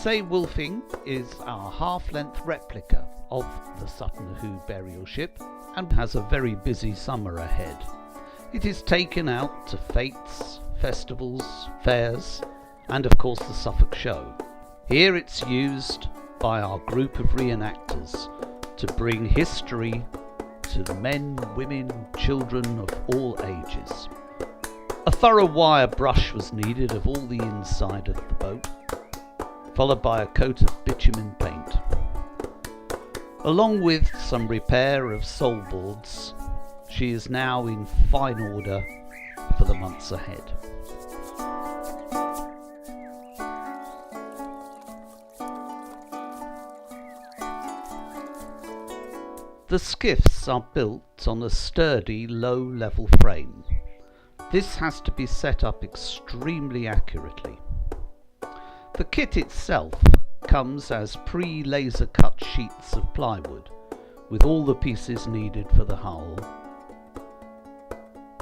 St Wulfing is our half-length replica of the Sutton Hoo burial ship and has a very busy summer ahead. It is taken out to fetes, festivals, fairs, and of course the Suffolk Show. Here it's used by our group of reenactors to bring history to the men, women, children of all ages. A thorough wire brush was needed of all the inside of the boat, followed by a coat of bitumen paint, along with some repair of sole boards. She is now in fine order for the months ahead. The skiffs are built on a sturdy low-level frame. This has to be set up extremely accurately. The kit itself comes as pre-laser cut sheets of plywood with all the pieces needed for the hull.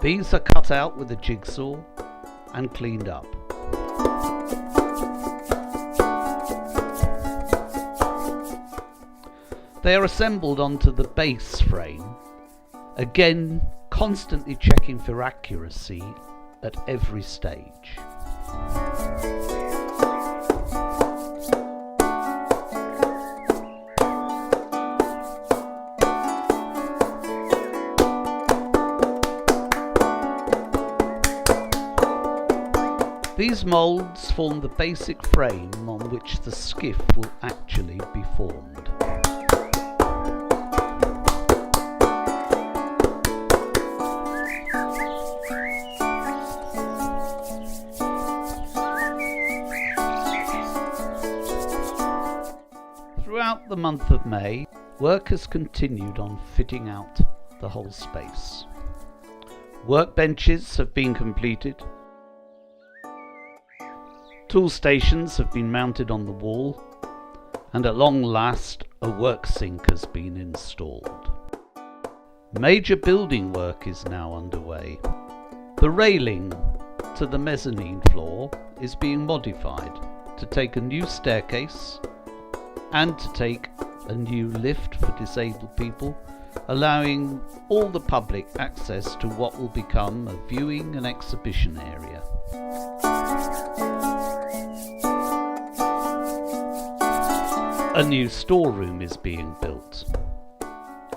These are cut out with a jigsaw and cleaned up. They are assembled onto the base frame, again constantly checking for accuracy at every stage. These moulds form the basic frame on which the skiff will actually be formed. Throughout the month of May, work has continued on fitting out the whole space. Workbenches have been completed. Tool stations have been mounted on the wall, and at long last a work sink has been installed. Major building work is now underway. The railing to the mezzanine floor is being modified to take a new staircase and to take a new lift for disabled people, allowing all the public access to what will become a viewing and exhibition area. A new storeroom is being built,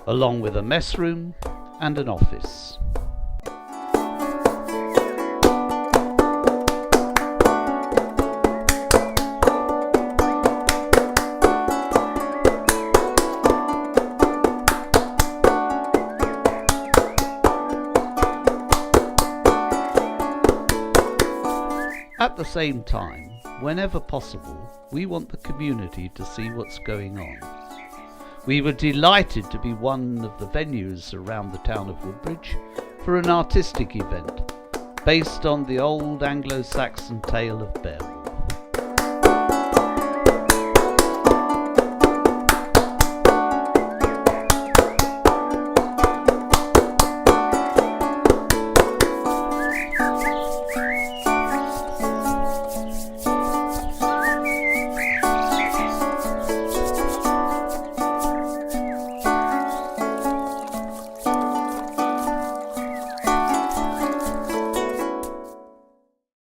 along with a mess room and an office. At the same time, whenever possible, we want the community to see what's going on. We were delighted to be one of the venues around the town of Woodbridge for an artistic event based on the old Anglo-Saxon tale of Beowulf.